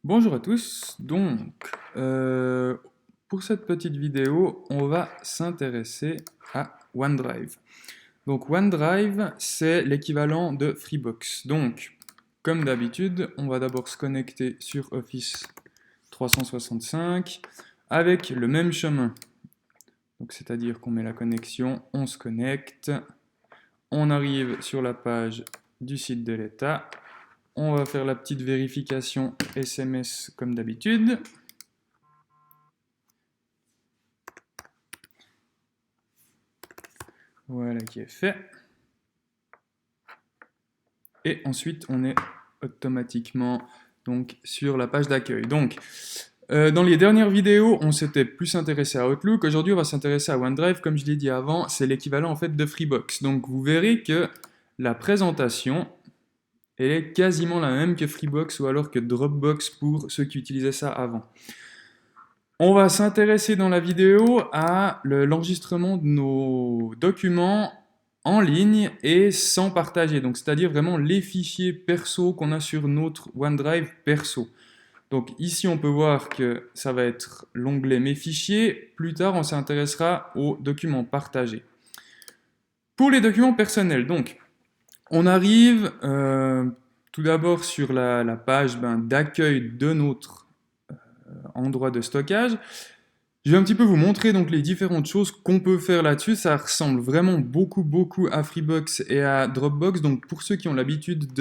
Bonjour à tous, pour cette petite vidéo, on va s'intéresser à OneDrive. Donc OneDrive, c'est l'équivalent de Freebox. Donc, comme d'habitude, on va d'abord se connecter sur Office 365 avec le même chemin. Donc, c'est-à-dire qu'on met la connexion, on se connecte, on arrive sur la page du site de l'État. On va faire la petite vérification SMS comme d'habitude. Voilà qui est fait. Et ensuite, on est automatiquement donc, sur la page d'accueil. Donc, dans les dernières vidéos, on s'était plus intéressé à Outlook. Aujourd'hui, on va s'intéresser à OneDrive. Comme je l'ai dit avant, c'est l'équivalent en fait de Freebox. Donc, vous verrez que la présentation, elle est quasiment la même que Freebox ou alors que Dropbox pour ceux qui utilisaient ça avant. On va s'intéresser dans la vidéo à l'enregistrement de nos documents en ligne et sans partager. Donc, c'est-à-dire vraiment les fichiers perso qu'on a sur notre OneDrive perso. Donc ici, on peut voir que ça va être l'onglet Mes fichiers. Plus tard, on s'intéressera aux documents partagés. Pour les documents personnels, donc, on arrive tout d'abord sur la page d'accueil de notre endroit de stockage. Je vais un petit peu vous montrer donc les différentes choses qu'on peut faire là-dessus. Ça ressemble vraiment beaucoup à Freebox et à Dropbox. Donc pour ceux qui ont l'habitude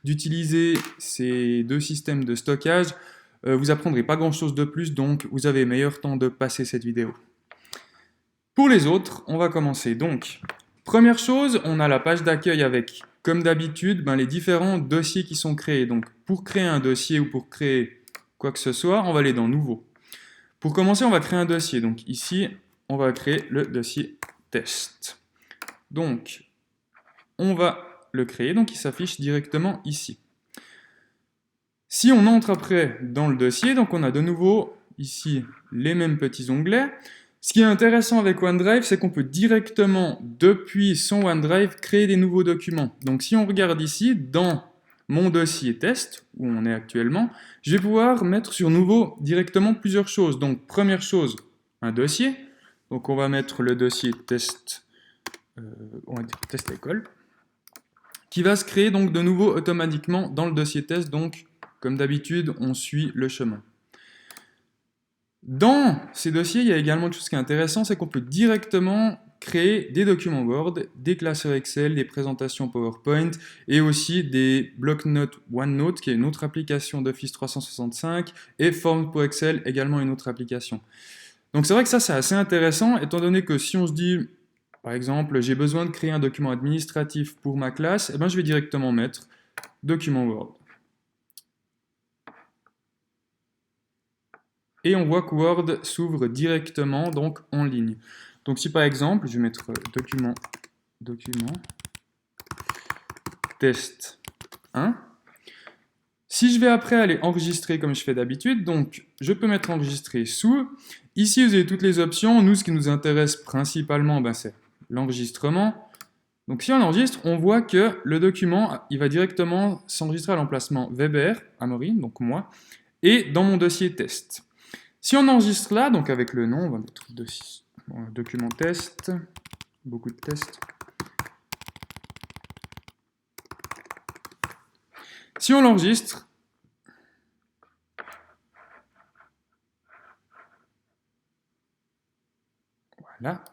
d'utiliser ces deux systèmes de stockage, vous apprendrez pas grand-chose de plus, donc vous avez meilleur temps de passer cette vidéo. Pour les autres, on va commencer. Donc, première chose, on a la page d'accueil avec, comme d'habitude, les différents dossiers qui sont créés. Donc pour créer un dossier ou pour créer quoi que ce soit, on va aller dans Nouveau. Pour commencer, on va créer un dossier. Donc ici, on va créer le dossier test. Donc, on va le créer. Donc, il s'affiche directement ici. Si on entre après dans le dossier, donc on a de nouveau ici les mêmes petits onglets. Ce qui est intéressant avec OneDrive, c'est qu'on peut directement, depuis son OneDrive, créer des nouveaux documents. Donc si on regarde ici, dans mon dossier test, où on est actuellement, je vais pouvoir mettre sur nouveau directement plusieurs choses. Donc première chose, un dossier. Donc on va mettre le dossier test, on va dire test école, qui va se créer donc de nouveau automatiquement dans le dossier test. Donc comme d'habitude, on suit le chemin. Dans ces dossiers, il y a également une chose qui est intéressante, c'est qu'on peut directement créer des documents Word, des classeurs Excel, des présentations PowerPoint et aussi des blocs-notes OneNote, qui est une autre application d'Office 365, et Forms pour Excel, également une autre application. Donc c'est vrai que ça, c'est assez intéressant, étant donné que si on se dit, par exemple, j'ai besoin de créer un document administratif pour ma classe, eh ben, je vais directement mettre document Word. Et on voit que Word s'ouvre directement donc en ligne. Donc si par exemple, je vais mettre document test 1. Si je vais après aller enregistrer comme je fais d'habitude, donc je peux mettre enregistrer sous. Ici, vous avez toutes les options. Nous, ce qui nous intéresse principalement, c'est l'enregistrement. Donc si on enregistre, on voit que le document, il va directement s'enregistrer à l'emplacement Weber, Amaury, donc moi, et dans mon dossier test. Si on enregistre là, donc avec le nom, on va mettre document test, beaucoup de tests. Si on l'enregistre, voilà.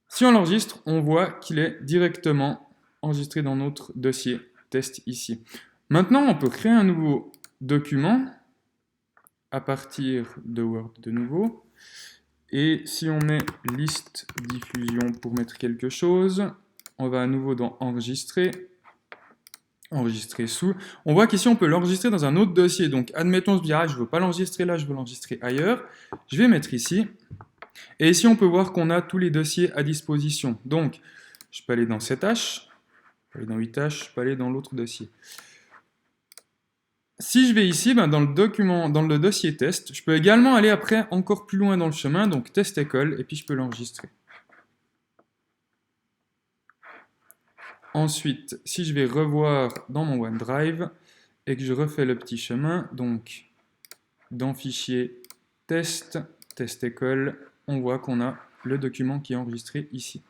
Si on l'enregistre, on voit qu'il est directement enregistré dans notre dossier test ici. Maintenant, on peut créer un nouveau document à partir de Word de nouveau. Et si on met liste diffusion pour mettre quelque chose, on va à nouveau dans enregistrer, enregistrer sous. On voit qu'ici on peut l'enregistrer dans un autre dossier. Donc admettons, je dis je ne veux pas l'enregistrer là, je veux l'enregistrer ailleurs. Je vais mettre ici. Et ici on peut voir qu'on a tous les dossiers à disposition. Donc je peux aller dans 7H, je peux aller dans 8H, je peux aller dans l'autre dossier. Si je vais ici, dans le document, dans le dossier test, je peux également aller après encore plus loin dans le chemin, donc test école, et puis je peux l'enregistrer. Ensuite, si je vais revoir dans mon OneDrive, et que je refais le petit chemin, donc dans Fichier, Test, Test École, on voit qu'on a le document qui est enregistré ici.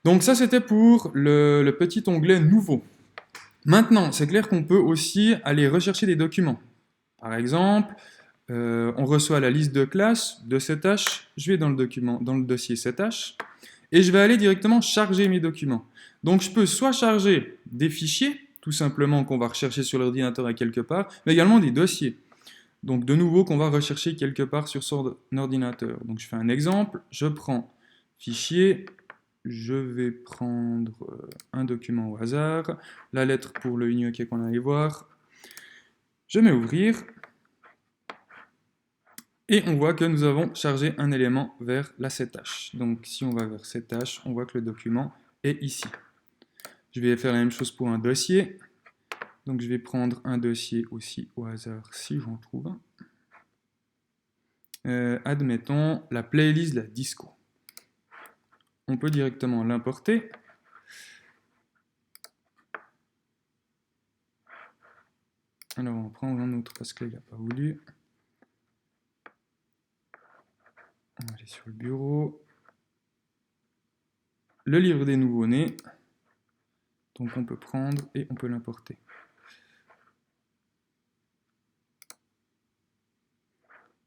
Donc ça, c'était pour le petit onglet Nouveau. Maintenant, c'est clair qu'on peut aussi aller rechercher des documents. Par exemple, on reçoit la liste de classe de CH, je vais dans le dossier CH, et je vais aller directement charger mes documents. Donc je peux soit charger des fichiers, tout simplement qu'on va rechercher sur l'ordinateur à quelque part, mais également des dossiers. Donc de nouveau qu'on va rechercher quelque part sur son ordinateur. Donc je fais un exemple, je prends fichier, je vais prendre un document au hasard, la lettre pour le UniOK qu'on allait voir, je mets ouvrir, et on voit que nous avons chargé un élément vers la CH. Donc si on va vers CH, on voit que le document est ici. Je vais faire la même chose pour un dossier. Donc je vais prendre un dossier aussi au hasard si j'en trouve un. Admettons la playlist de la disco. On peut directement l'importer. Alors on va prendre un autre parce qu'il n'a pas voulu. On va aller sur le bureau. Le livre des nouveau-nés. Donc on peut prendre et on peut l'importer.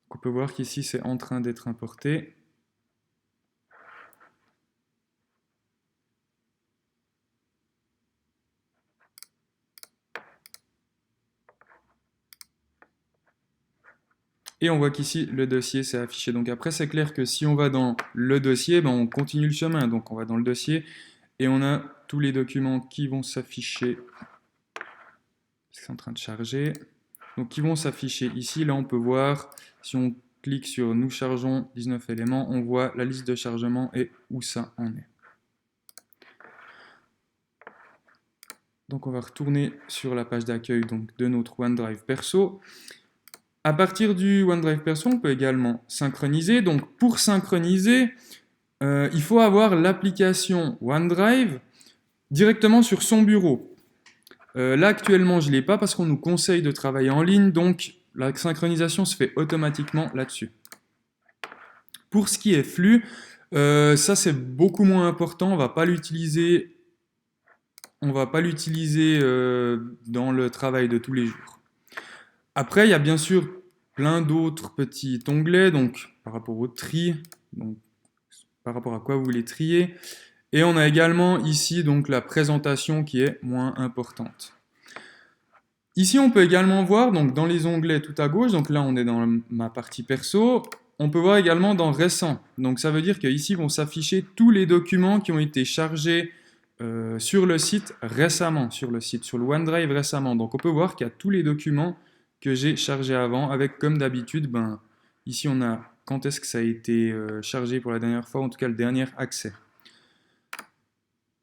On peut voir qu'ici c'est en train d'être importé. Et on voit qu'ici, le dossier s'est affiché. Donc après, c'est clair que si on va dans le dossier, ben, on continue le chemin. Donc on va dans le dossier et on a tous les documents qui vont s'afficher. C'est en train de charger. Donc qui vont s'afficher ici. Là, on peut voir, si on clique sur « Nous chargeons 19 éléments », on voit la liste de chargement et où ça en est. Donc on va retourner sur la page d'accueil de notre OneDrive perso. À partir du OneDrive perso, on peut également synchroniser. Donc pour synchroniser, il faut avoir l'application OneDrive directement sur son bureau. Là actuellement, je ne l'ai pas parce qu'on nous conseille de travailler en ligne, donc la synchronisation se fait automatiquement là-dessus. Pour ce qui est flux, ça c'est beaucoup moins important, on ne va pas l'utiliser dans le travail de tous les jours. Après, il y a bien sûr plein d'autres petits onglets, donc par rapport au tri, donc par rapport à quoi vous voulez trier. Et on a également ici donc la présentation qui est moins importante. Ici, on peut également voir donc dans les onglets tout à gauche, donc là on est dans ma partie perso, on peut voir également dans récent. Donc ça veut dire qu'ici vont s'afficher tous les documents qui ont été chargés sur le site récemment, sur le OneDrive récemment. Donc on peut voir qu'il y a tous les documents que j'ai chargés avant, avec comme d'habitude, ici on a quand est-ce que ça a été chargé pour la dernière fois, en tout cas le dernier accès.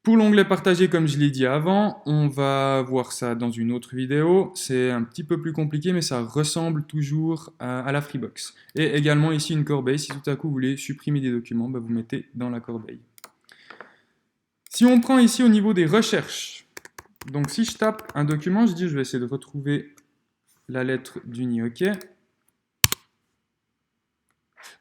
Pour l'onglet partagé, comme je l'ai dit avant, on va voir ça dans une autre vidéo. C'est un petit peu plus compliqué, mais ça ressemble toujours à la Freebox. Et également ici une corbeille. Si tout à coup vous voulez supprimer des documents, vous mettez dans la corbeille. Si on prend ici au niveau des recherches, donc si je tape un document, je vais essayer de retrouver la lettre d'UniOK.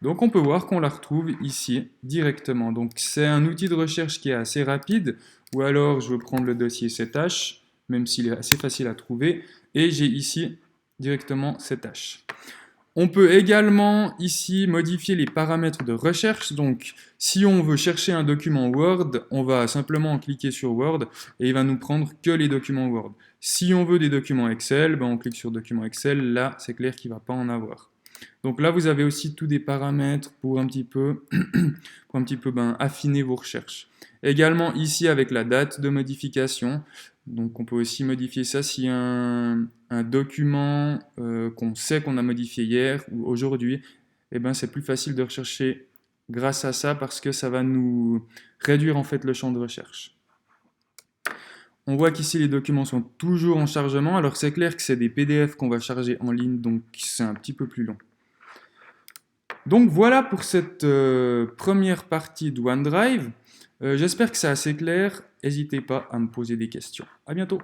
Donc on peut voir qu'on la retrouve ici directement. Donc c'est un outil de recherche qui est assez rapide, ou alors je vais prendre le dossier CH, même s'il est assez facile à trouver, et j'ai ici directement CH. On peut également ici modifier les paramètres de recherche. Donc si on veut chercher un document Word, on va simplement cliquer sur Word et il va nous prendre que les documents Word. Si on veut des documents Excel, on clique sur Documents Excel. Là, c'est clair qu'il ne va pas en avoir. Donc là, vous avez aussi tous des paramètres pour un petit peu, affiner vos recherches. Également ici avec la date de modification. Donc on peut aussi modifier ça si un document qu'on sait qu'on a modifié hier ou aujourd'hui, c'est plus facile de rechercher grâce à ça parce que ça va nous réduire en fait le champ de recherche. On voit qu'ici les documents sont toujours en chargement. Alors c'est clair que c'est des PDF qu'on va charger en ligne, donc c'est un petit peu plus long. Donc voilà pour cette première partie de OneDrive. J'espère que c'est assez clair. N'hésitez pas à me poser des questions. À bientôt.